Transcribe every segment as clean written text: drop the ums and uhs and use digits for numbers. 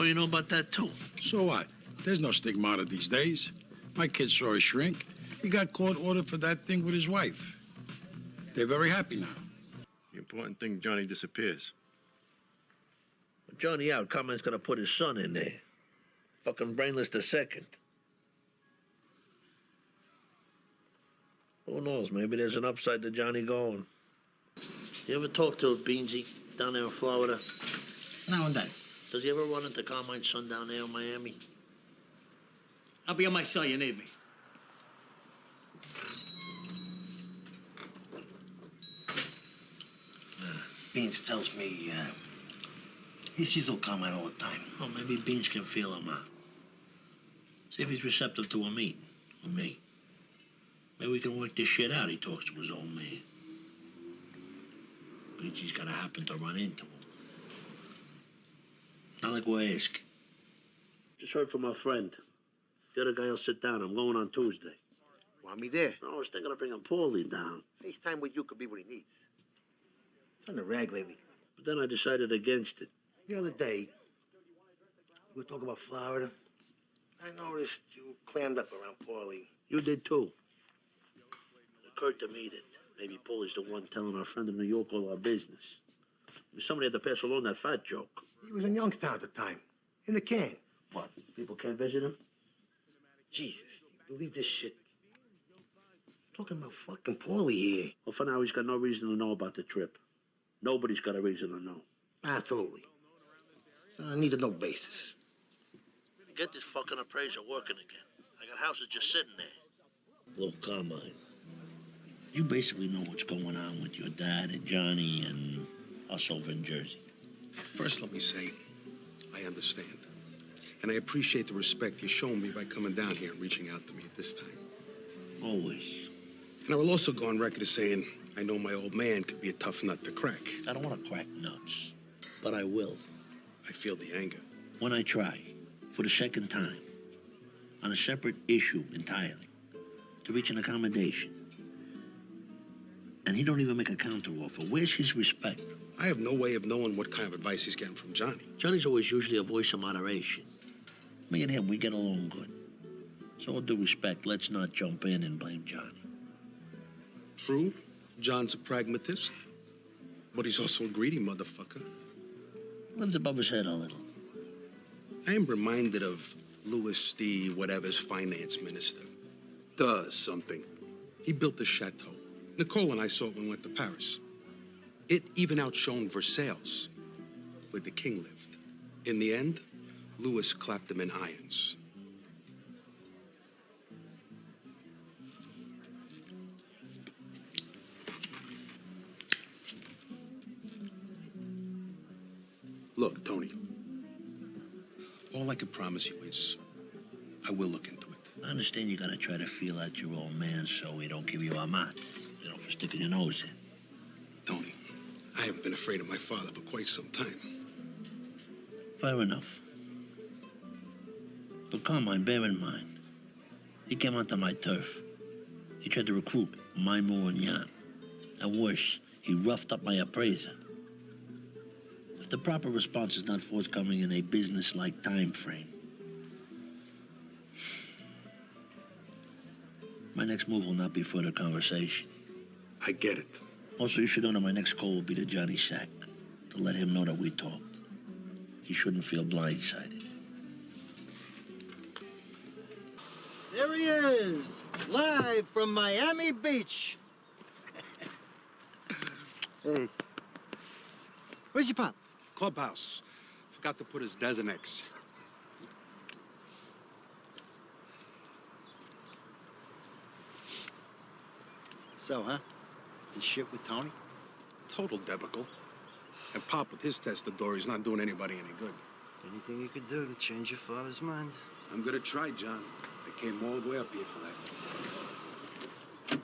you know about that, too. So what? There's no stigmata these days. My kid saw a shrink. He got court ordered for that thing with his wife. They're very happy now. The important thing, Johnny disappears. With Johnny out, Carmine's gonna put his son in there. Fucking brainless the second. Who knows? Maybe there's an upside to Johnny going. You ever talk to Beansy down there in Florida? Now and then. Does he ever run into Carmine's son down there in Miami? I'll be on my cell. You need me. Beans tells me he sees little Carmine all the time. Oh, maybe Beans can feel him out. See if he's receptive to a meet with me. Maybe we can work this shit out. He talks to his old man. Beansy's gotta happen to run into him. Not like we're asking. Just heard from my friend. The other guy will sit down. I'm going on Tuesday. Want me there? I was thinking of bringing Paulie down. FaceTime with you could be what he needs. It's on the rag lately. But then I decided against it. The other day, we were talking about Florida. I noticed you clammed up around Paulie. You did too. It occurred to me that maybe Paulie's the one telling our friend in New York all our business. Somebody had to pass along that fat joke. He was in Youngstown at the time, in the can. What? People can't visit him? Jesus, you believe this shit? Talking about fucking Paulie here. Well, for now, he's got no reason to know about the trip. Nobody's got a reason to know. Absolutely. So I need to know basis. Get this fucking appraiser working again. I got houses just sitting there. Look, Carmine, you basically know what's going on with your dad and Johnny and us over in Jersey. First, let me say, I understand. And I appreciate the respect you're showing me by coming down here and reaching out to me at this time. Always. And I will also go on record as saying, I know my old man could be a tough nut to crack. I don't want to crack nuts, but I will. I feel the anger. When I try, for the second time, on a separate issue entirely, to reach an accommodation, and he don't even make a counteroffer, where's his respect? I have no way of knowing what kind of advice he's getting from Johnny. Johnny's always usually a voice of moderation. Me and him, we get along good. So, with due respect, let's not jump in and blame Johnny. True, John's a pragmatist, but he's also a greedy motherfucker. Lives above his head a little. I am reminded of Louis the whatever's finance minister. Does something. He built the chateau. Nicole and I saw it when we went to Paris. It even outshone Versailles, where the king lived. In the end, Louis clapped him in irons. Look, Tony, all I can promise you is I will look into it. I understand you gotta try to feel out your old man so he don't give you a mat, for sticking your nose in. Tony, I haven't been afraid of my father for quite some time. Fair enough. But Carmine, bear in mind, he came onto my turf. He tried to recruit my Mo and Jan. And worse, he roughed up my appraiser. If the proper response is not forthcoming in a business-like time frame, my next move will not be further conversation. I get it. Also, you should know that my next call will be to Johnny Sack, to let him know that we talked. He shouldn't feel blindsided. There he is, live from Miami Beach. Hey, where's your pop? Clubhouse. Forgot to put his Designex. So, huh? The shit with Tony? Total debacle. And Pop with his testador, he's not doing anybody any good. Anything you could do to change your father's mind? I'm gonna try, John. I came all the way up here for that.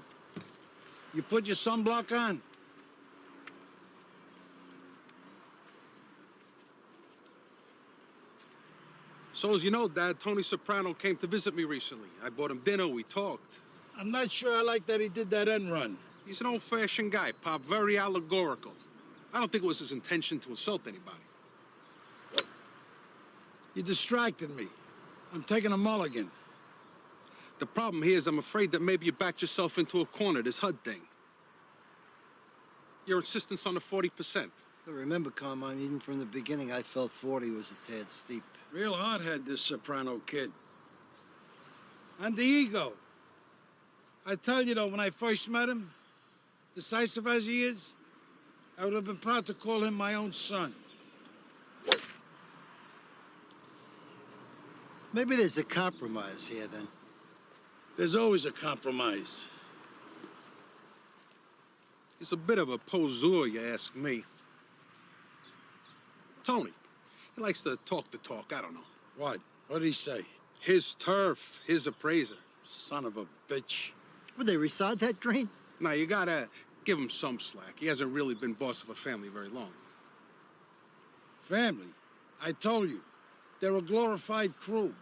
You put your sunblock on? So as you know, Dad, Tony Soprano came to visit me recently. I bought him dinner, we talked. I'm not sure I like that he did that end run. He's an old-fashioned guy, Pop, very allegorical. I don't think it was his intention to insult anybody. You distracted me. I'm taking a mulligan. The problem here is I'm afraid that maybe you backed yourself into a corner, this HUD thing. Your insistence on the 40%. But remember, Carmine, even from the beginning, I felt 40 was a tad steep. Real hard-head, this Soprano kid. And the ego. I tell you, though, when I first met him, decisive as he is, I would have been proud to call him my own son. Maybe there's a compromise here, then. There's always a compromise. He's a bit of a poseur, you ask me. Tony, he likes to talk the talk, I don't know. What? What did he say? His turf, his appraiser. Son of a bitch. Would they resod that drain? Now, you gotta give him some slack. He hasn't really been boss of a family very long. Family? I told you. They're a glorified crew.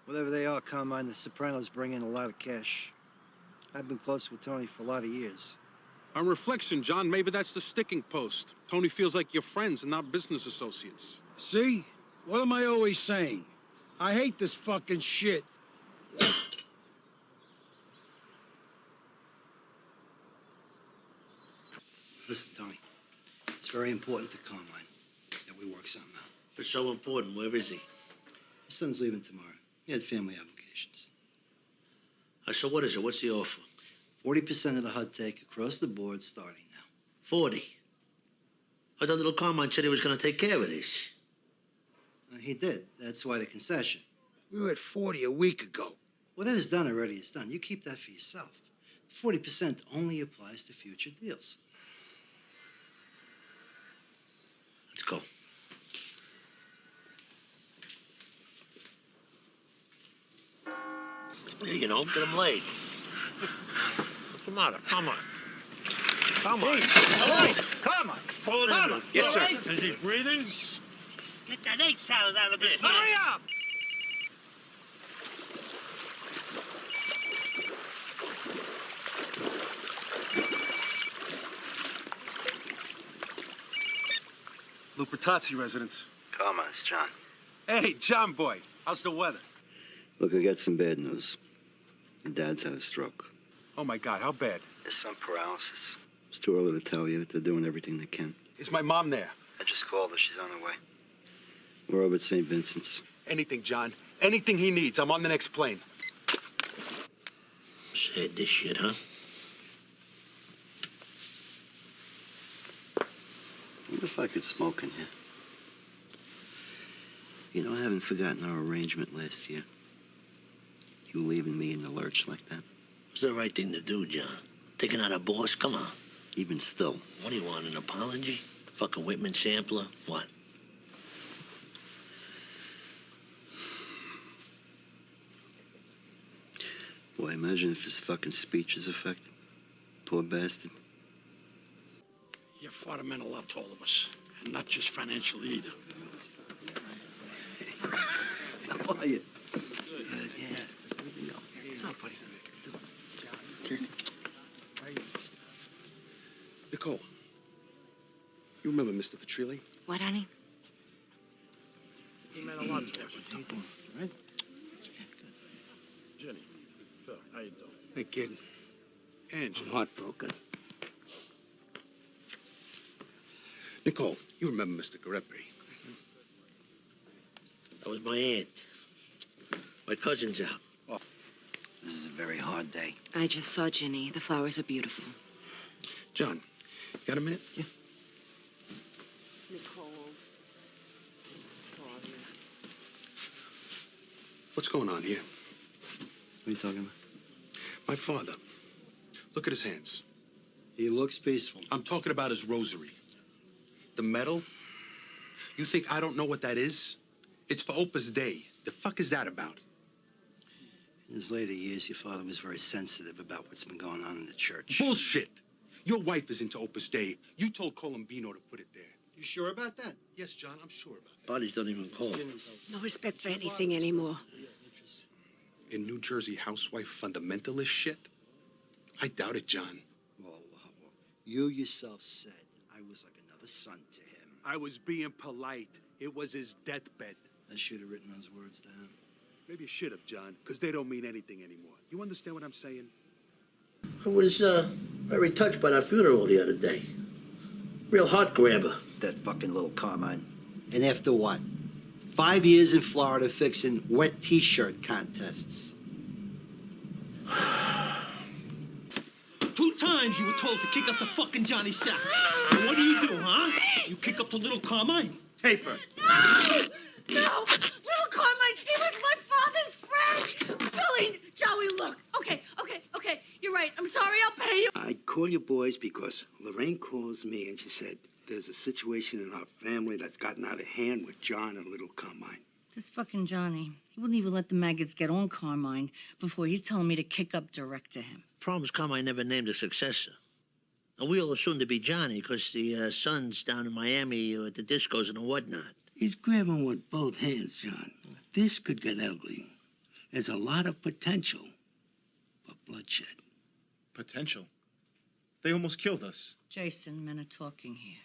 Whatever they are, Carmine, the Sopranos bring in a lot of cash. I've been close with Tony for a lot of years. On reflection, John, maybe that's the sticking post. Tony feels like you're friends and not business associates. See? What am I always saying? I hate this fucking shit. Listen, Tony, it's very important to Carmine that we work something out. If it's so important, where is he? His son's leaving tomorrow. He had family obligations. So what is it? What's the offer? 40% of the HUD take across the board starting now. 40. I thought little Carmine said he was going to take care of this. He did. That's why the concession. We were at 40 a week ago. Whatever's done already is done. You keep that for yourself. 40% only applies to future deals. Let's go. There you know, get him laid. What's the matter? Come on. Come on. All right, come on. Pull it in. Yes, sir. Right. Is he breathing? Get that egg salad out of his Hurry up! Lupertazzi residence. Carmine, it's John. Hey, John boy, how's the weather? Look, I got some bad news. Your dad's had a stroke. Oh, my God, how bad? There's some paralysis. It's too early to tell you that they're doing everything they can. Is my mom there? I just called her. She's on her way. We're over at St. Vincent's. Anything, John. Anything he needs. I'm on the next plane. Said this shit, huh? I wonder if I could smoke in here. You know, I haven't forgotten our arrangement last year. You leaving me in the lurch like that. It's the right thing to do, John. Taking out a boss, come on. Even still. What do you want, an apology? Fucking Whitman sampler? What? Boy, imagine if his fucking speech is affected. Poor bastard. Your father meant a lot to all of us, and not just financially either. How are you? Good, yes. There's everything else. What's up, buddy? Nicole, you remember Mr. Petrilli? What, honey? He meant a lot to us. How you doing? You right? Jenny, Phil, how you doing? Hey, kid. Angela. Heartbroken. Nicole, you remember Mr. Garepi? That was my aunt. My cousin's out. This is a very hard day. I just saw Ginny. The flowers are beautiful. John, got a minute? Yeah. Nicole, I'm sorry. What's going on here? What are you talking about? My father. Look at his hands. He looks peaceful. I'm talking about his rosary. The medal? You think I don't know what that is? It's for Opus Dei. The fuck is that about? In his later years, your father was very sensitive about what's been going on in the church. Bullshit! Your wife is into Opus Dei. You told Colombino to put it there. You sure about that? Yes, John, I'm sure about that. Bodies don't even call. No respect for anything anymore. In New Jersey housewife fundamentalist shit? I doubt it, John. Whoa. You yourself said I was like another son to him. I was being polite. It was his deathbed. I should have written those words down. Maybe you should have, John, because they don't mean anything anymore. You understand what I'm saying? I was very touched by that funeral the other day. Real heart grabber. That fucking little Carmine. And after what? 5 years in Florida fixing wet T-shirt contests. 2 times you were told to kick up the fucking Johnny Sack. And what do, huh? You kick up to little Carmine? Taper. No! No! Little Carmine, he was my father's friend! Billy! Joey, look. Okay. You're right. I'm sorry. I'll pay you. I call you boys because Lorraine calls me and she said there's a situation in our family that's gotten out of hand with John and little Carmine. This fucking Johnny. He wouldn't even let the maggots get on Carmine before he's telling me to kick up direct to him. Problem is, Carmine never named a successor. And we all assumed to be Johnny because the son's down in Miami at the discos and whatnot. He's grabbing with both hands, John. This could get ugly. There's a lot of potential for bloodshed. Potential? They almost killed us. Jason, men are talking here.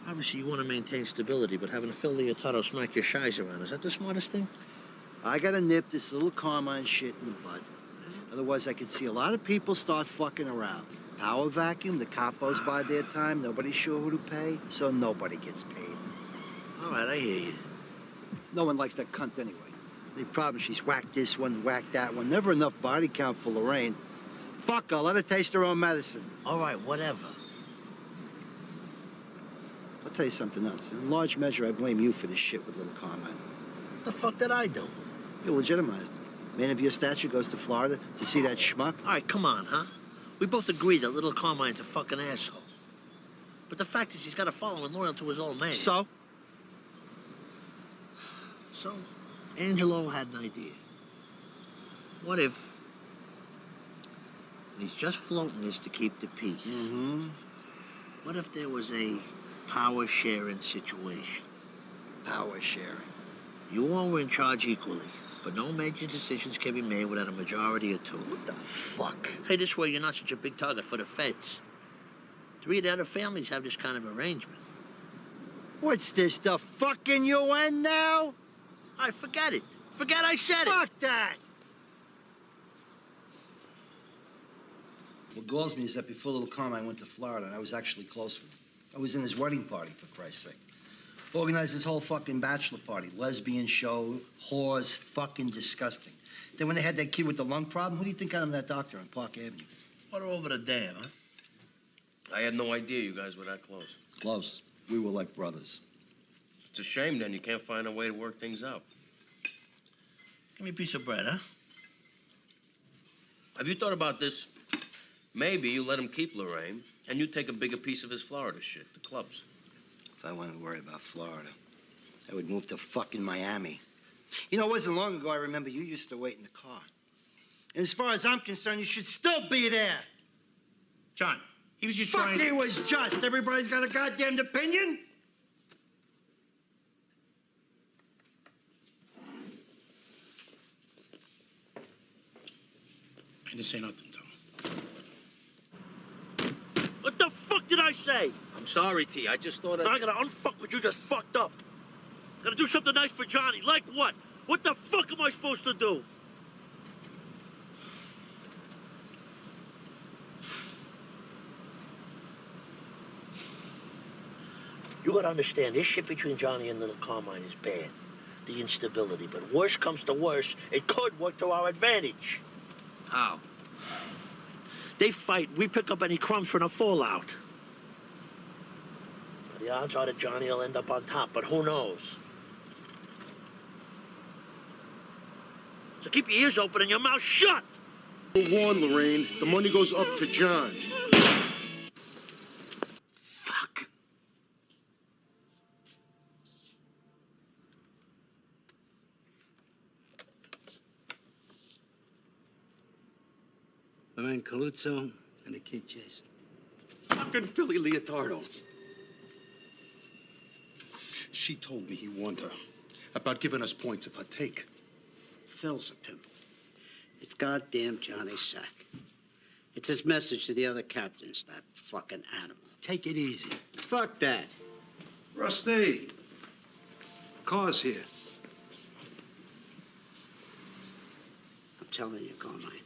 Obviously, you want to maintain stability, but having Phil Leotardo smack your shies around, is that the smartest thing? I gotta nip this little Carmine shit in the bud. Otherwise, I could see a lot of people start fucking around. Power vacuum, the capos buy their time, nobody's sure who to pay, so nobody gets paid. All right, I hear you. No one likes that cunt anyway. The problem, she's whacked this one, whacked that one. Never enough body count for Lorraine. Fuck her, let her taste her own medicine. All right, whatever. I'll tell you something else. In large measure, I blame you for this shit with little Carmine. What the fuck did I do? You're legitimized. Man of your stature goes to Florida to see that schmuck. All right, come on, huh? We both agree that little Carmine's a fucking asshole. But the fact is he's got a following loyal to his old man. So, Angelo had an idea. What if... And he's just floating this to keep the peace. Mm-hmm. What if there was a power-sharing situation? Power sharing. You all were in charge equally, but no major decisions can be made without a majority of 2. What the fuck? Hey, this way you're not such a big target for the feds. 3 of the other families have this kind of arrangement. What's this, the fucking UN now? All right, forget it. Forget I said it. Fuck that! What galls me is that before little Carmine went to Florida, I was actually close with him. I was in his wedding party, for Christ's sake. Organized his whole fucking bachelor party. Lesbian show, whores, fucking disgusting. Then when they had that kid with the lung problem, who do you think got him that doctor on Park Avenue? Water over the dam, huh? I had no idea you guys were that close. Close. We were like brothers. It's a shame, then, you can't find a way to work things out. Give me a piece of bread, huh? Have you thought about this? Maybe you let him keep Lorraine, and you take a bigger piece of his Florida shit, the clubs. If I wanted to worry about Florida, I would move to fucking Miami. You know, it wasn't long ago I remember you used to wait in the car. And as far as I'm concerned, you should still be there. John, he was just Fuck, trying... he was just. Everybody's got a goddamn opinion. I didn't say nothing, Tom. What the fuck did I say? I'm sorry, T. I just thought I gotta unfuck what you just fucked up. Gotta do something nice for Johnny. Like what? What the fuck am I supposed to do? You gotta understand, this shit between Johnny and little Carmine is bad. The instability. But worse comes to worse, it could work to our advantage. How? They fight, we pick up any crumbs from the fallout. The odds are that Johnny will end up on top, but who knows? So keep your ears open and your mouth shut! Warn, Lorraine. The money goes up to John. Fuck. Lorraine Caluzzo and the kid Jason. Fucking Philly Leotardo. She told me he warned her about giving us points if I take. Phil's a pimp. It's goddamn Johnny Sack. It's his message to the other captains, that fucking animal. Take it easy. Fuck that. Rusty, Car's here. I'm telling you, Carmine.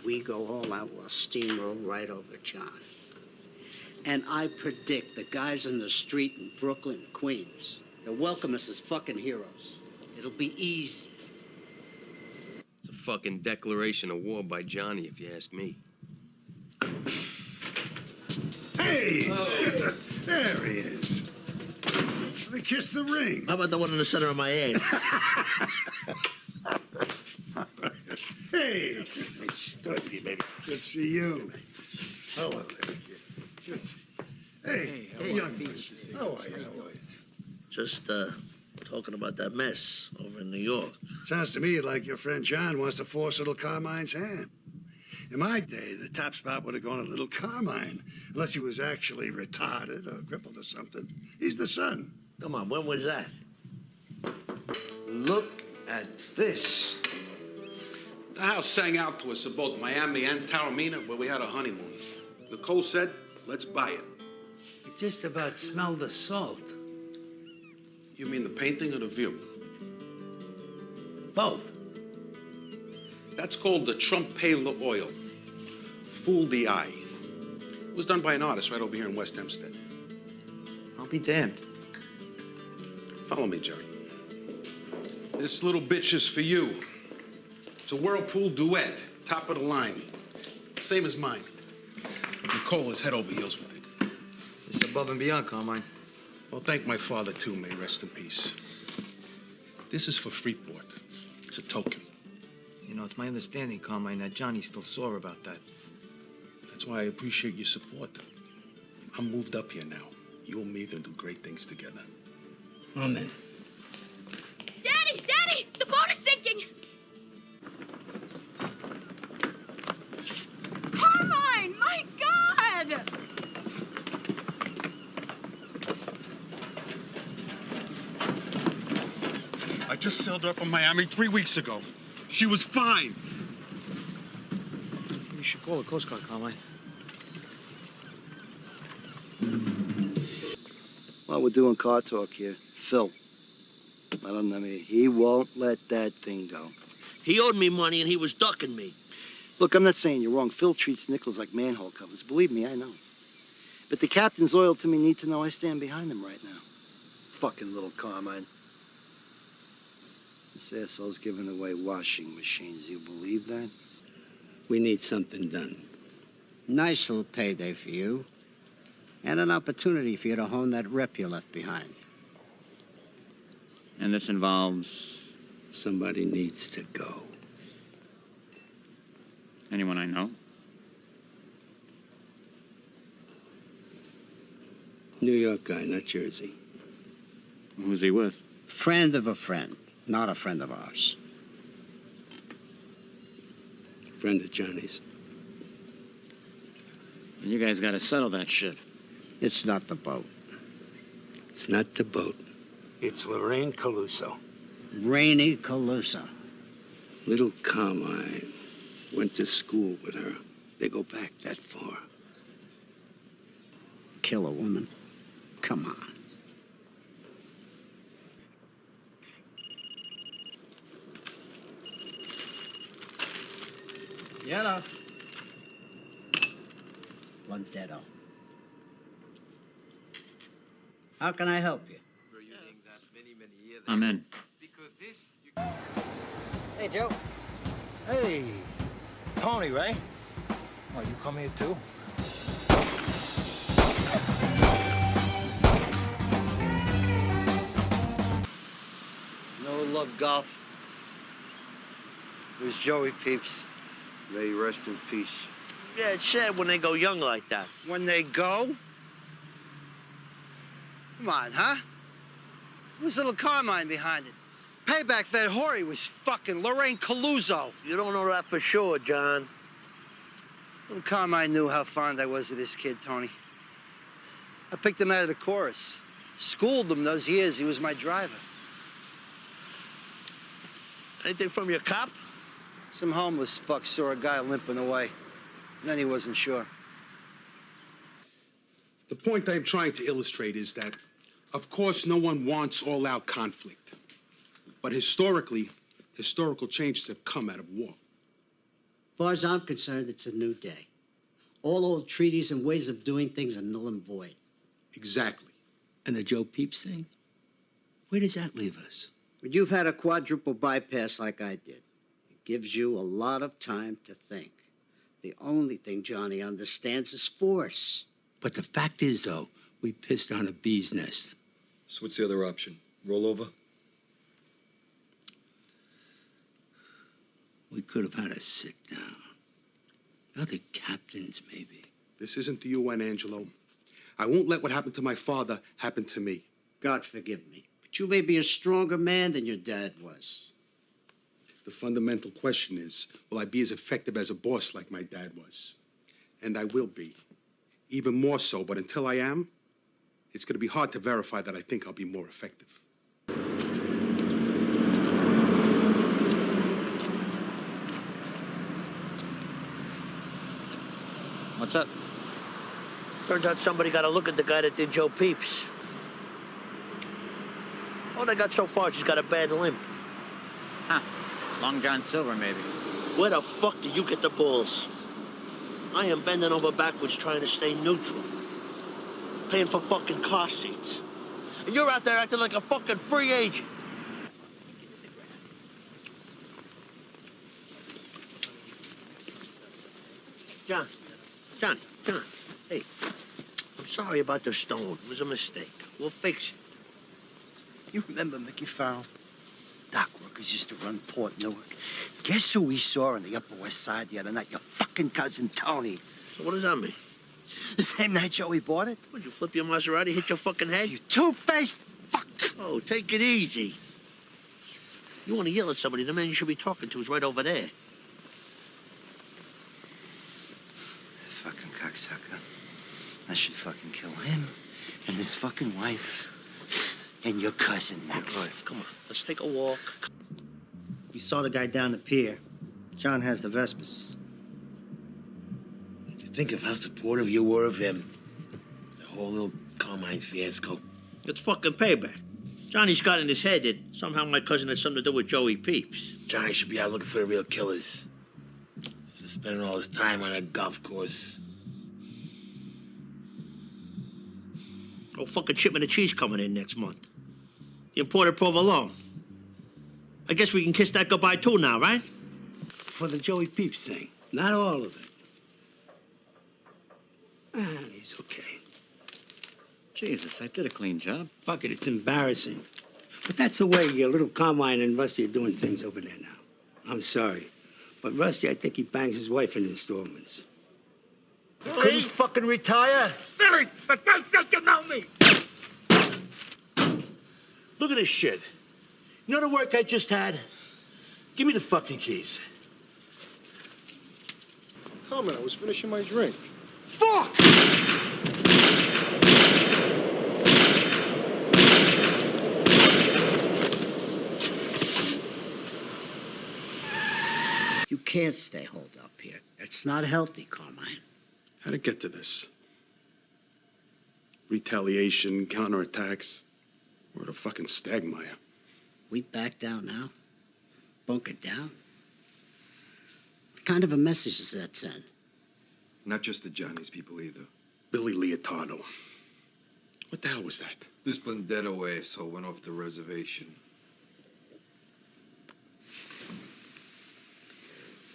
We go all out, we'll steamroll right over John. And I predict the guys in the street in Brooklyn, Queens, they'll welcome us as fucking heroes. It'll be easy. It's a fucking declaration of war by Johnny, if you ask me. Hey! Oh. There he is. Let me kiss the ring. How about the one in the center of my ass? Hey! Good to see you, baby. Good to see you. Oh, well, there, kid. Good to see you. Hey, young man. How are you? Just, talking about that mess over in New York. Sounds to me like your friend John wants to force little Carmine's hand. In my day, the top spot would have gone to little Carmine, unless he was actually retarded or crippled or something. He's the son. Come on, when was that? Look at this. The house sang out to us in both Miami and Taormina where we had a honeymoon. Nicole said, let's buy it. You just about smell the salt. You mean the painting or the view? Both. That's called the Trump Pale Oil. Fool the eye. It was done by an artist right over here in West Hempstead. I'll be damned. Follow me, Jerry. This little bitch is for you. It's a Whirlpool duet, top of the line. Same as mine. Nicole is head over heels with it. It's above and beyond, Carmine. Well, thank my father, too. May he rest in peace. This is for Freeport. It's a token. You know, it's my understanding, Carmine, that Johnny's still sore about that. That's why I appreciate your support. I'm moved up here now. You and me are gonna do great things together. Amen. Daddy! Daddy! The boat is sinking! Carmine! My God! I just sailed her from Miami 3 weeks ago. She was fine. You should call the Coast Guard, Carmine. Well, we're doing car talk here. Phil. I don't know, he won't let that thing go. He owed me money and he was ducking me. Look, I'm not saying you're wrong. Phil treats nickels like manhole covers. Believe me, I know. But the captains loyal to me need to know I stand behind them right now. Fucking little Carmine. This asshole's giving away washing machines. You believe that? We need something done. Nice little payday for you. And an opportunity for you to hone that rep you left behind. And this involves? Somebody needs to go. Anyone I know? New York guy, not Jersey. Who's he with? Friend of a friend, not a friend of ours. Friend of Johnny's. You guys gotta settle that shit. It's not the boat. It's not the boat. It's Lorraine Caluso. Rainey Calusa. Little Carmine went to school with her. They go back that far. Kill a woman? Come on. Yellow. Montero. How can I help you? I'm in. Hey, Joe. Hey, Tony, right? Oh, you come here too? No love golf. It was Joey Peeps. May he rest in peace. Yeah, it's sad when they go young like that. When they go? Come on, huh? Who's little Carmine behind it? Payback that whore was fucking Lorraine Caluso. You don't know that for sure, John. Little Carmine knew how fond I was of this kid, Tony. I picked him out of the chorus. Schooled him those years. He was my driver. Anything from your cop? Some homeless fuck saw a guy limping away. And then he wasn't sure. The point I'm trying to illustrate is that Of course, no one wants all-out conflict. But historically, historical changes have come out of war. As far as I'm concerned, it's a new day. All old treaties and ways of doing things are null and void. Exactly. And the Joe Pepys thing? Where does that leave us? When you've had a quadruple bypass like I did, it gives you a lot of time to think. The only thing Johnny understands is force. But the fact is, though, we pissed on a bee's nest. So what's the other option? Roll over? We could have had a sit down. Other captains, maybe. This isn't the UN, Angelo. I won't let what happened to my father happen to me. God forgive me, but you may be a stronger man than your dad was. The fundamental question is, will I be as effective as a boss like my dad was? And I will be. Even more so, but until I am, it's going to be hard to verify that I think I'll be more effective. What's up? Turns out somebody got a look at the guy that did Joe Pepys. All they got so far is he's got a bad limp. Huh. Long John Silver, maybe. Where the fuck did you get the balls? I am bending over backwards trying to stay neutral. Paying for fucking car seats. And you're out there acting like a fucking free agent. John, hey, I'm sorry about the stone. It was a mistake. We'll fix it. You remember Mickey Farrell? Doc workers used to run Port Newark. Guess who we saw on the Upper West Side the other night? Your fucking cousin Tony. So what does that mean? The same night Joey bought it? Would you flip your Maserati, hit your fucking head? You two-faced fuck. Oh, take it easy. You want to yell at somebody, the man you should be talking to is right over there. Fucking cocksucker. I should fucking kill him and his fucking wife and your cousin next. All right, come on. Let's take a walk. We saw the guy down the pier. John has the Vespers. Did you think of how supportive you were of him? The whole little Carmine fiasco. It's fucking payback. Johnny's got in his head that somehow my cousin had something to do with Joey Pepys. Johnny should be out looking for the real killers. Instead of spending all his time on a golf course. Oh, fucking shipment of cheese coming in next month. The imported provolone. I guess we can kiss that goodbye too now, right? For the Joey Pepys thing. Not all of it. He's okay. Jesus, I did a clean job. Fuck it, it's embarrassing. But that's the way your little Carmine and Rusty are doing things over there now. I'm sorry. But Rusty, I think he bangs his wife in installments. Couldn't he fucking retire? Billy, for God's sake, you know me! Look at this shit. You know the work I just had? Give me the fucking keys. Carmine, I was finishing my drink. Fuck! You can't stay holed up here. It's not healthy, Carmine. How'd it get to this? Retaliation, counterattacks. We're at a fucking stagmire. We back down now? Bunker down? What kind of a message does that send? Not just the Johnny's people either. Billy Leotardo. What the hell was that? This Blundetto asshole went off the reservation.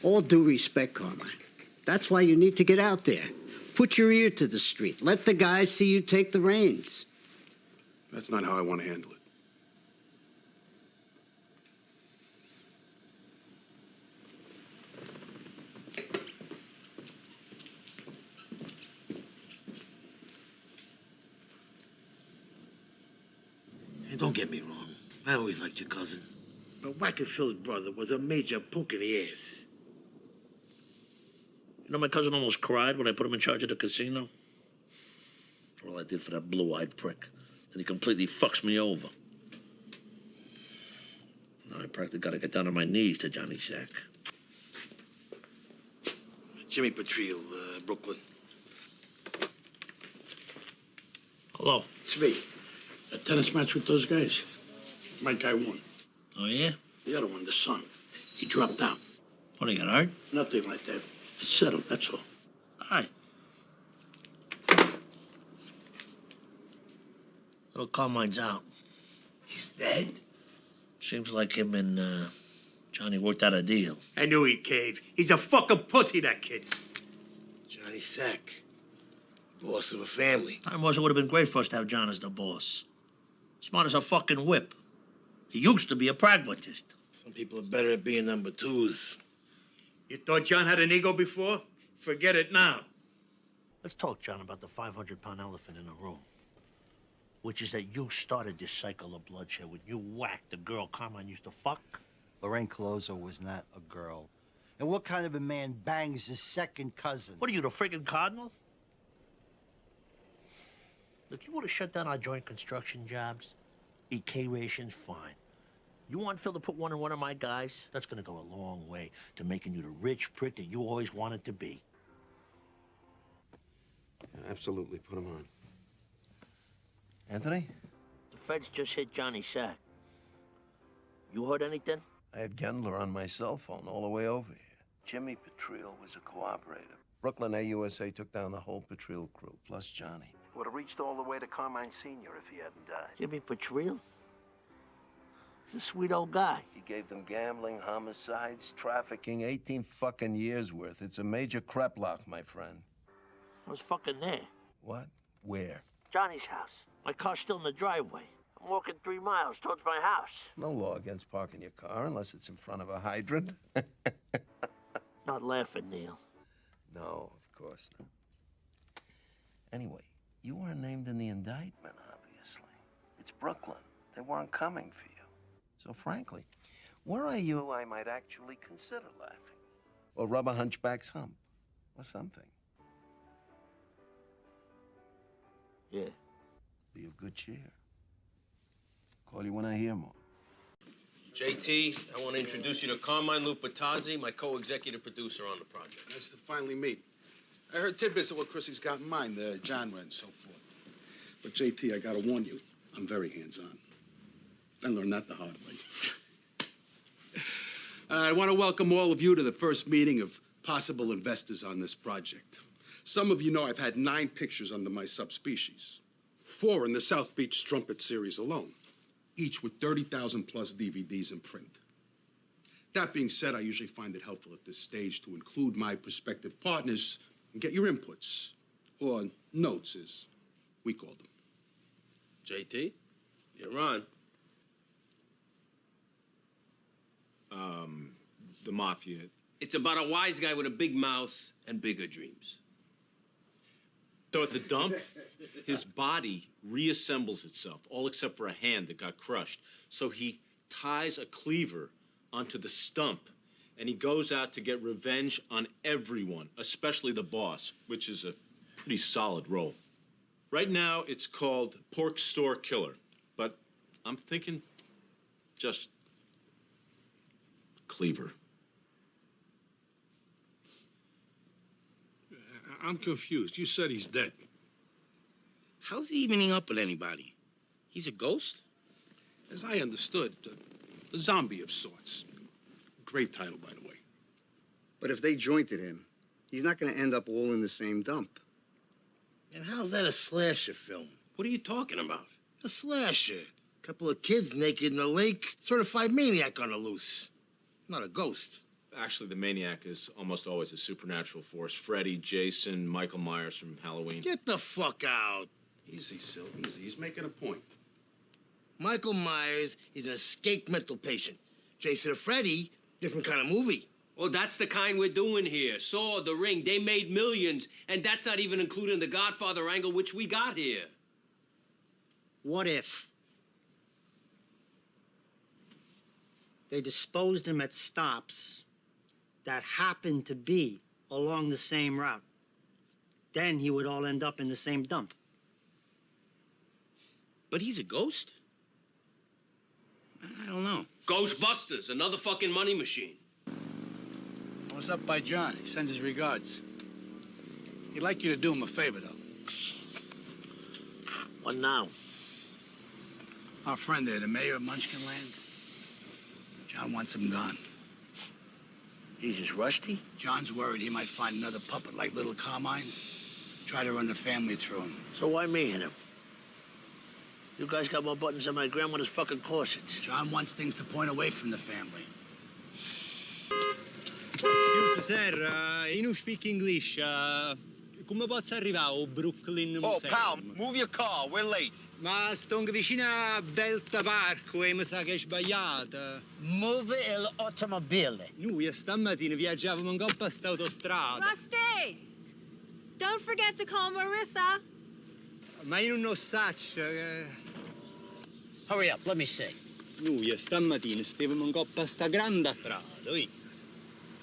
All due respect, Carmine. That's why you need to get out there. Put your ear to the street. Let the guys see you take the reins. That's not how I want to handle it. Hey, don't get me wrong. I always liked your cousin. But Wack and Phil's brother was a major poke in the ass. You know, my cousin almost cried when I put him in charge of the casino. All I did for that blue-eyed prick. Then he completely fucks me over. Now I practically gotta get down on my knees to Johnny Sack. Jimmy Patriel, Brooklyn. Hello. It's me. A tennis match with those guys. My guy won. Oh, yeah? The other one, the son, he dropped out. What, he got hurt? Nothing like that. It's settled, that's all. All right. Little Carmine's out. He's dead? Seems like him and Johnny worked out a deal. I knew he'd cave. He's a fucking pussy, that kid. Johnny Sack, boss of a family. Time was, it would have been great for us to have John as the boss. Smart as a fucking whip. He used to be a pragmatist. Some people are better at being number twos. You thought John had an ego before? Forget it now. Let's talk, John, about the 500-pound elephant in the room. Which is that you started this cycle of bloodshed when you whacked the girl Carmine used to fuck. Lorraine Colozo was not a girl. And what kind of a man bangs his second cousin? What are you, the friggin' cardinal? Look, you want to shut down our joint construction jobs? EK rations, fine. You want Phil to put one in one of my guys? That's gonna go a long way to making you the rich prick that you always wanted to be. Yeah, absolutely, put him on. Anthony? The feds just hit Johnny Sack. You heard anything? I had Gendler on my cell phone all the way over here. Jimmy Petriel was a cooperator. Brooklyn AUSA took down the whole Petriel crew, plus Johnny. Would have reached all the way to Carmine Sr. if he hadn't died. Jimmy Petriel? He's a sweet old guy. He gave them gambling, homicides, trafficking, 18 fucking years worth. It's a major crap lock, my friend. I was fucking there. What? Where? Johnny's house. My car's still in the driveway. I'm walking 3 miles towards my house. No law against parking your car unless it's in front of a hydrant. Not laughing, Neil. No, of course not. Anyway, you weren't named in the indictment, obviously. It's Brooklyn. They weren't coming for you. So frankly, were I you, I might actually consider laughing. Or rub a hunchback's hump. Or something. Yeah. Be of good cheer. Call you when I hear more. JT, I want to introduce you to Carmine Lupatazzi, my co-executive producer on the project. Nice to finally meet. I heard tidbits of what Chrissy's got in mind, the genre and so forth. But JT, I gotta warn you, I'm very hands-on. I learned that the hard way. I want to welcome all of you to the first meeting of possible investors on this project. Some of you know I've had 9 pictures under my subspecies. 4 in the South Beach Strumpet series alone, each with 30,000 plus DVDs in print. That being said, I usually find it helpful at this stage to include my prospective partners and get your inputs, or notes as we call them. JT, you're on. The Mafia. It's about a wise guy with a big mouth and bigger dreams. So at the dump, his body reassembles itself, all except for a hand that got crushed. So he ties a cleaver onto the stump, and he goes out to get revenge on everyone, especially the boss, which is a pretty solid role. Right now, it's called Pork Store Killer, but I'm thinking just cleaver. I'm confused. You said he's dead. How's he evening up with anybody? He's a ghost? As I understood, a zombie of sorts. Great title, by the way. But if they jointed him, he's not going to end up all in the same dump. And how's that a slasher film? What are you talking about? A slasher. Couple of kids naked in a lake. Certified maniac on the loose. Not a ghost. Actually, the maniac is almost always a supernatural force. Freddy, Jason, Michael Myers from Halloween. Get the fuck out. Easy, Sil, easy. He's making a point. Michael Myers is an escaped mental patient. Jason and Freddy, different kind of movie. Well, that's the kind we're doing here. Saw, The Ring, they made millions, and that's not even including the Godfather angle, which we got here. What if they disposed him at stops that happened to be along the same route? Then he would all end up in the same dump. But he's a ghost? I don't know. Ghostbusters, another fucking money machine. I was up by John. He sends his regards. He'd like you to do him a favor, though. What now? Our friend there, the mayor of Munchkinland, John wants him gone. Jesus, Rusty? John's worried he might find another puppet like little Carmine, try to run the family through him. So why me and him? You guys got more buttons than my grandmother's fucking corsets. John wants things to point away from the family. Scusa, sir, you don't speak English. Come posso arrivare a Brooklyn Oh, Museum? pal, move your car. We're late. Ma sto vicino a Delta Parco e mi sa che è sbagliata. Move l'automobile. Noi stamattina viaggiavamo in coppa a sta autostrada. Rusty! Don't forget to call Marissa. Ma io non saccio. Hurry up, let me see. Noi stamattina stavamo in coppa a sta grande strada, oi?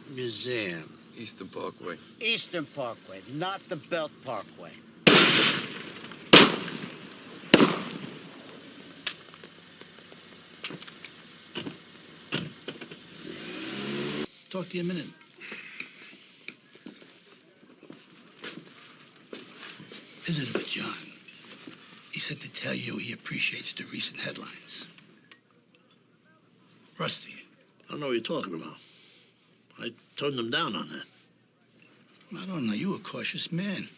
Museum. Eastern Parkway. Eastern Parkway, not the Belt Parkway. Talk to you a minute. Visited with John. He said to tell you he appreciates the recent headlines. Rusty. I don't know what you're talking about. I turned them down on that. I don't know. You a cautious man.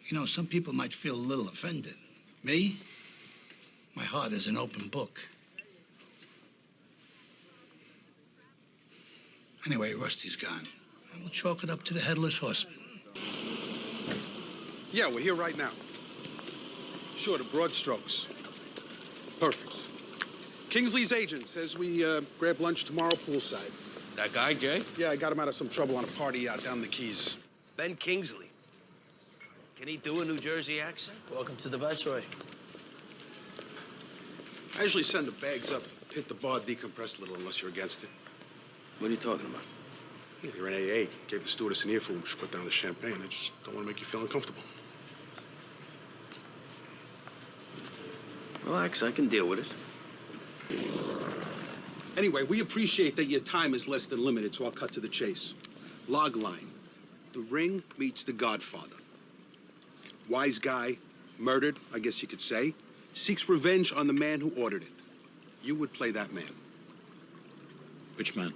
You know, some people might feel a little offended. Me? My heart is an open book. Anyway, Rusty's gone. We'll chalk it up to the Headless Horseman. Yeah, we're here right now. Sure, the broad strokes. Perfect. Kingsley's agent says we grab lunch tomorrow poolside. That guy, Jay? Yeah, I got him out of some trouble on a party out down the Keys. Ben Kingsley. Can he do a New Jersey accent? Welcome to the Viceroy. I usually send the bags up, hit the bar, decompress a little unless you're against it. What are you talking about? Yeah, you're in AA. Gave the stewardess an earful. She put down the champagne. I just don't want to make you feel uncomfortable. Relax, I can deal with it. Anyway, we appreciate that your time is less than limited, so I'll cut to the chase. Log line. The Ring meets The Godfather. Wise guy, murdered, I guess you could say, seeks revenge on the man who ordered it. You would play that man. Which man?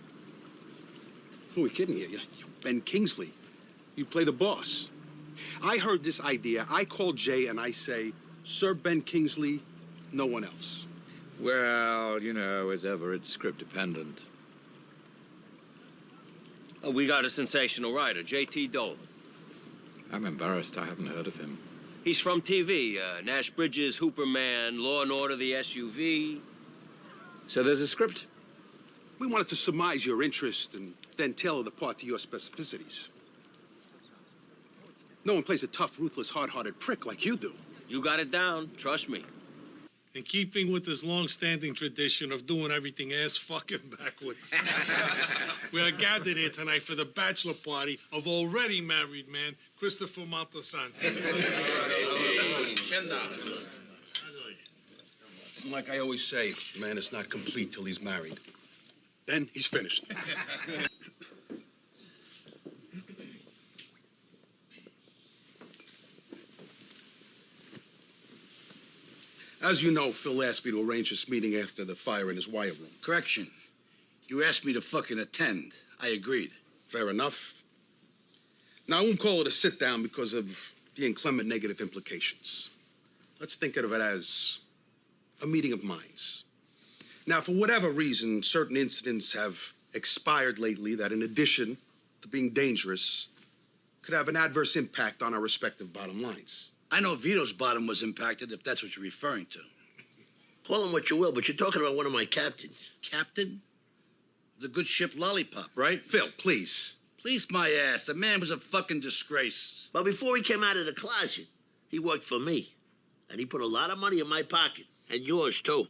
Who are we kidding you? Ben Kingsley. You play the boss. I heard this idea. I call Jay and I say, Sir Ben Kingsley, no one else. Well, you know, as ever, it's script dependent. Oh, we got a sensational writer, J.T. Dolan. I'm embarrassed I haven't heard of him. He's from TV. Nash Bridges, Hooperman, Law and Order, the SUV. So there's a script? We wanted to surmise your interest and then tailor the part to your specificities. No one plays a tough, ruthless, hard-hearted prick like you do. You got it down, trust me. In keeping with this long-standing tradition of doing everything ass-fucking backwards, we are gathered here tonight for the bachelor party of already married man, Christopher Montesanto. Like I always say, man is not complete till he's married. Then he's finished. As you know, Phil asked me to arrange this meeting after the fire in his wire room. Correction. You asked me to fucking attend. I agreed. Fair enough. Now, I won't call it a sit-down because of the inclement negative implications. Let's think of it as a meeting of minds. Now, for whatever reason, certain incidents have expired lately that, in addition to being dangerous, could have an adverse impact on our respective bottom lines. I know Vito's bottom was impacted, if that's what you're referring to. Call him what you will, but you're talking about one of my captains. Captain? The good ship Lollipop, right? Phil, please. Please, my ass. The man was a fucking disgrace. But before he came out of the closet, he worked for me. And he put a lot of money in my pocket. And yours, too.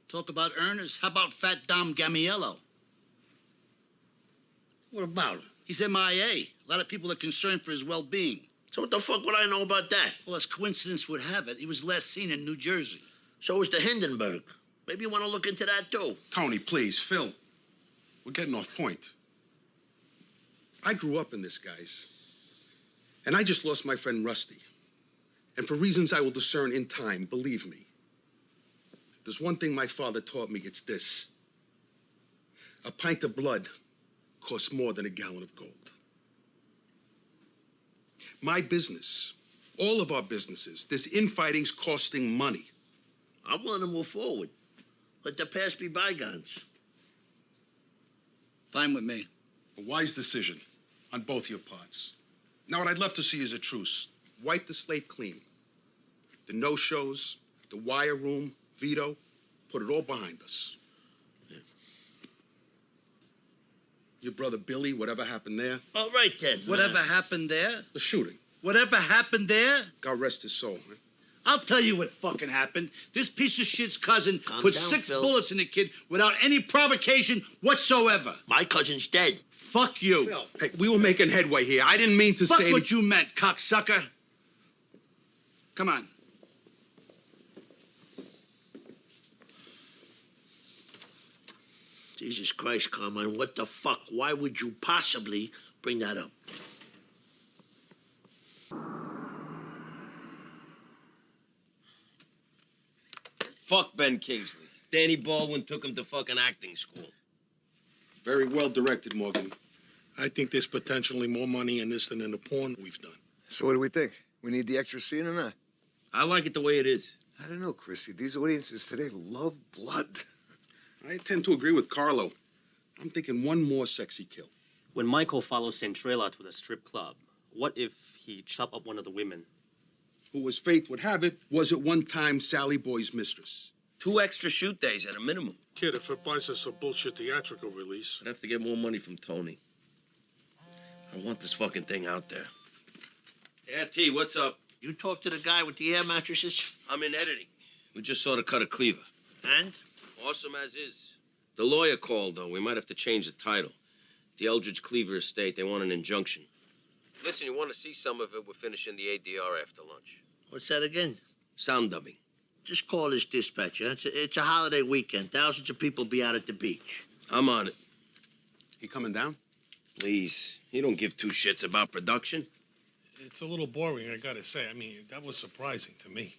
Talk about earners. How about Fat Dom Gamiello? What about him? He's MIA. A lot of people are concerned for his well-being. So what the fuck would I know about that? Well, as coincidence would have it, he was last seen in New Jersey. So was the Hindenburg. Maybe you want to look into that, too. Tony, please. Phil, we're getting off point. I grew up in this, guys. And I just lost my friend Rusty. And for reasons I will discern in time, believe me, there's one thing my father taught me, it's this. A pint of blood costs more than a gallon of gold. My business, all of our businesses, this infighting's costing money. I'm willing to move forward. Let the past be bygones. Fine with me. A wise decision on both your parts. Now, what I'd love to see is a truce. Wipe the slate clean. The no-shows, the wire room, veto, put it all behind us. Yeah. Your brother Billy, whatever happened there? All right, then. Whatever happened there? The shooting. Whatever happened there? God rest his soul, huh? I'll tell you what fucking happened. This piece of shit's cousin put down, 6 Phil. bullets in the kid without any provocation whatsoever. My cousin's dead. Fuck you. Phil. Hey, we were making headway here. I didn't mean to Fuck say... what you meant, cocksucker. Come on. Jesus Christ, Carmine, what the fuck? Why would you possibly bring that up? Fuck Ben Kingsley. Danny Baldwin took him to fucking acting school. Very well directed, Morgan. I think there's potentially more money in this than in the porn we've done. So what do we think? We need the extra scene or not? I like it the way it is. I don't know, Chrissy. These audiences today love blood. I tend to agree with Carlo. I'm thinking one more sexy kill. When Michael follows Centrella to the strip club, what if he chopped up one of the women? Who, as fate would have it, was at one time Sally Boy's mistress. 2 extra shoot days at a minimum. Kid, if it buys us a bullshit theatrical release... I'd have to get more money from Tony. I want this fucking thing out there. Yeah, T, what's up? You talked to the guy with the air mattresses? I'm in editing. We just saw the cut of Cleaver. And? Awesome as is. The lawyer called, though. We might have to change the title. The Eldridge Cleaver estate, they want an injunction. Listen, you want to see some of it, we're finishing the ADR after lunch. What's that again? Sound dubbing. Just call this dispatcher. It's a holiday weekend. Thousands of people be out at the beach. I'm on it. He coming down? Please. You don't give 2 shits about production. It's a little boring, I gotta say. I mean, that was surprising to me.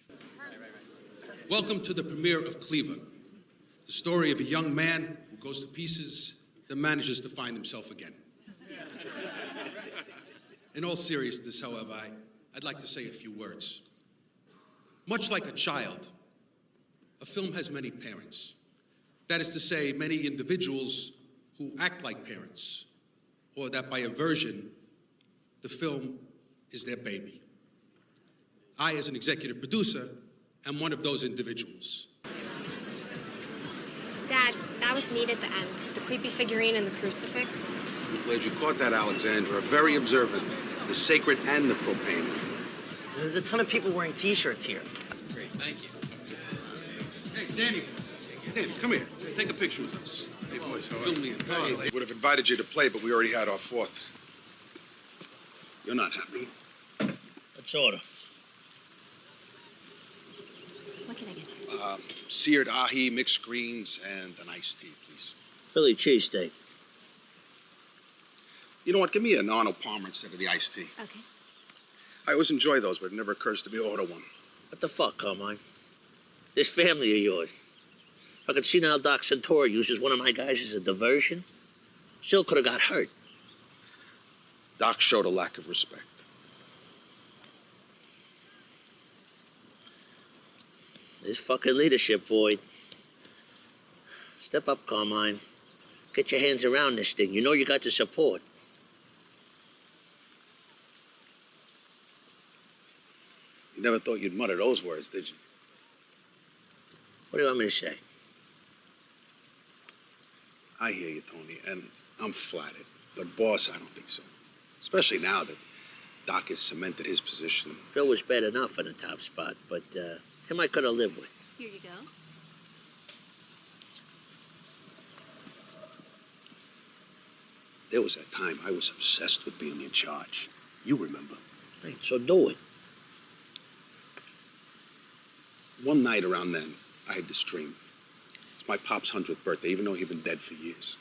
Welcome to the premiere of Cleaver, the story of a young man who goes to pieces, then manages to find himself again. In all seriousness, however, I'd like to say a few words. Much like a child, a film has many parents. That is to say, many individuals who act like parents, or that by aversion, the film is their baby. I, as an executive producer, am one of those individuals. Dad, that was neat at the end. The creepy figurine and the crucifix. I'm glad you caught that, Alexandra. Very observant. The sacred and the profane. There's a ton of people wearing T-shirts here. Great, thank you. Hey, Danny. Danny, come here. Take a picture with us. Hey, boys, how are Film you? me entirely. We would have invited you to play, but we already had our 4th. You're not happy. Let's order. What can I get? Seared ahi, mixed greens, and an iced tea, please. Philly cheesesteak. You know what? Give me an Arnold Palmer instead of the iced tea. Okay. I always enjoy those, but it never occurs to me to order one. What the fuck, Carmine? This family of yours. I could see now Doc Santora uses one of my guys as a diversion. Still could have got hurt. Doc showed a lack of respect. This fucking leadership void. Step up, Carmine. Get your hands around this thing. You know you got the support. You never thought you'd mutter those words, did you? What do you want me to say? I hear you, Tony, and I'm flattered. But, boss, I don't think so. Especially now that Doc has cemented his position. Phil was bad enough in the top spot, but him I could have lived with. Here you go. There was that time I was obsessed with being in charge. You remember. Right, so do it. One night around then, I had this dream. It's my pop's 100th birthday, even though he'd been dead for years.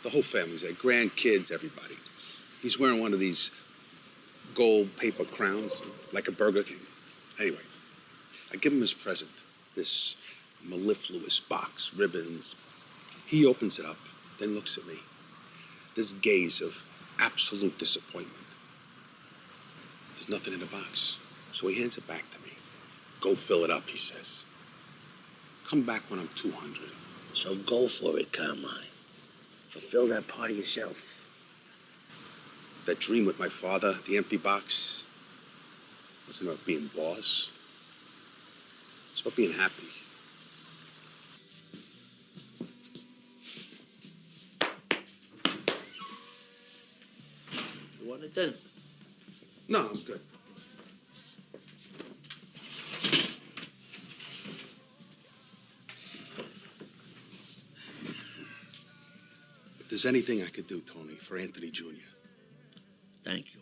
The whole family's there, grandkids, everybody. He's wearing one of these gold paper crowns, like a Burger King. Anyway, I give him his present, this mellifluous box, ribbons. He opens it up, then looks at me. This gaze of absolute disappointment. There's nothing in the box. So he hands it back to me. Go fill it up, he says. Come back when I'm 200. So go for it, Carmine. Fulfill that part of yourself. That dream with my father, the empty box, wasn't about being boss. It's about being happy. You want it then? No, I'm good. If there's anything I could do, Tony, for Anthony Jr. Thank you.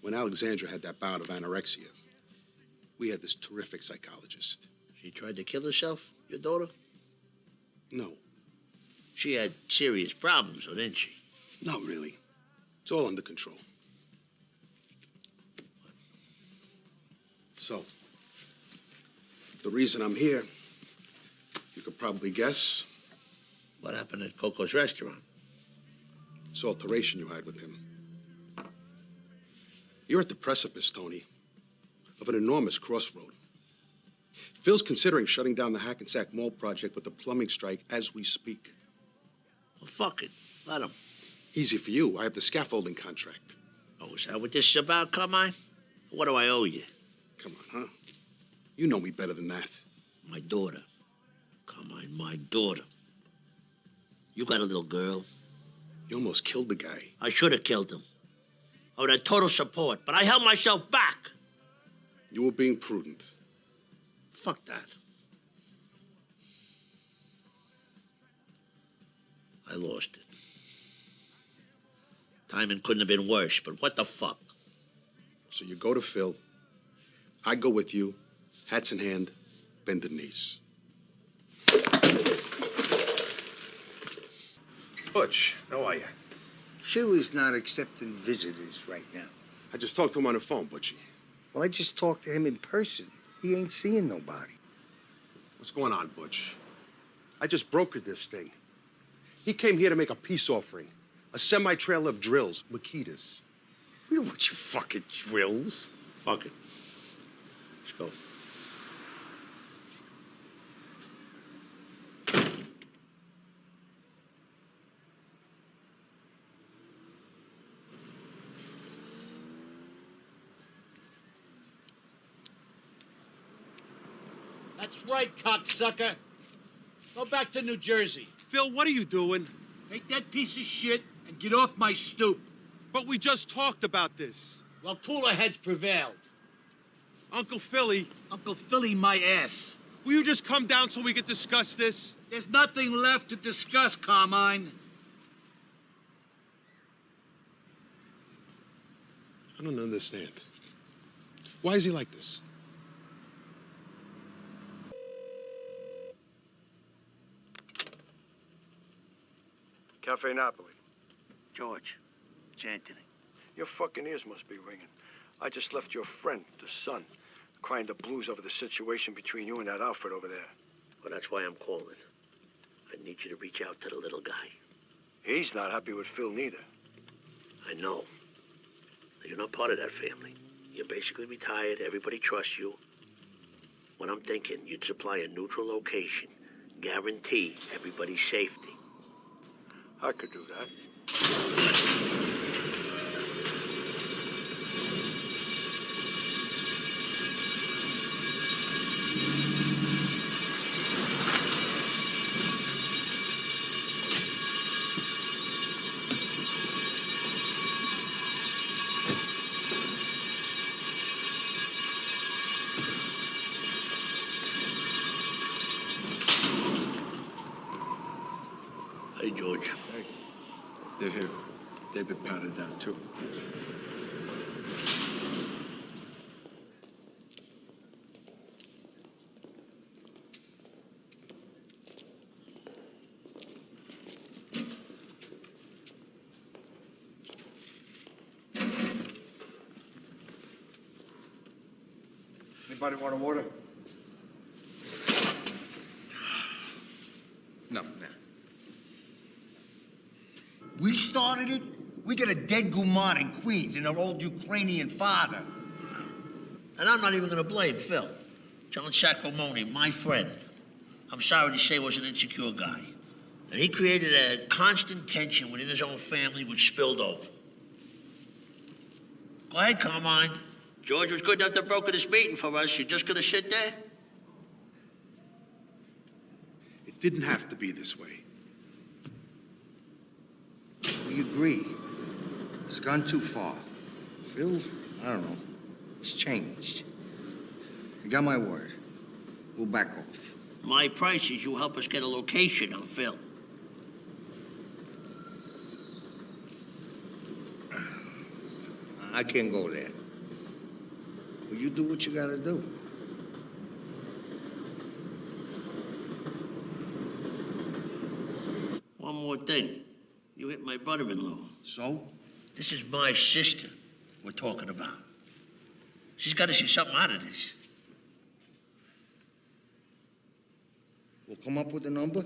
When Alexandra had that bout of anorexia, we had this terrific psychologist. She tried to kill herself, your daughter? No. She had serious problems, didn't she? Not really. It's all under control. So, the reason I'm here, you could probably guess. What happened at Coco's restaurant? This alteration you had with him. You're at the precipice, Tony, of an enormous crossroad. Phil's considering shutting down the Hackensack Mall project with the plumbing strike as we speak. Well, fuck it. Let him. Easy for you. I have the scaffolding contract. Oh, is that what this is about, Carmine? What do I owe you? Come on, huh? You know me better than that. My daughter. Carmine, my daughter. You got a little girl. You almost killed the guy. I should have killed him. I would have total support, but I held myself back. You were being prudent. Fuck that. I lost it. Timing couldn't have been worse, but what the fuck? So you go to Phil. I go with you, hats in hand, bended knees. Butch, how are you? Phil is not accepting visitors right now. I just talked to him on the phone, Butchie. Well, I just talked to him in person. He ain't seeing nobody. What's going on, Butch? I just brokered this thing. He came here to make a peace offering. A semi-trailer of drills, Makitas. We don't want your fucking drills. Fuck it. Let's go. That's right, cocksucker. Go back to New Jersey. Phil, what are you doing? Take that piece of shit and get off my stoop. But we just talked about this. Well, cooler heads prevailed. Uncle Philly. Uncle Philly, my ass. Will you just come down so we can discuss this? There's nothing left to discuss, Carmine. I don't understand. Why is he like this? Cafe Napoli. George, it's Anthony. Your fucking ears must be ringing. I just left your friend, the son, crying the blues over the situation between you and that Alfred over there. Well, that's why I'm calling. I need you to reach out to the little guy. He's not happy with Phil neither. I know. You're not part of that family. You're basically retired. Everybody trusts you. What I'm thinking, you'd supply a neutral location. Guarantee everybody's safety. I could do that. Hey, George. Hey. They're here. They've been patted down, too. Anybody want a water? No. We started it. We got a dead Gumar in Queens and our old Ukrainian father. And I'm not even gonna blame Phil. John Sacramone, my friend. I'm sorry to say was an insecure guy. And he created a constant tension within his own family which spilled over. Go ahead, Carmine. George was good enough to broker this meeting for us. You're just gonna sit there? It didn't have to be this way. We agree. It's gone too far. Phil, I don't know. It's changed. You got my word. We'll back off. My price is you help us get a location on Phil. I can't go there. Well, you do what you gotta do. One more thing. You hit my brother-in-law. So? This is my sister we're talking about. She's got to see something out of this. We'll come up with a number.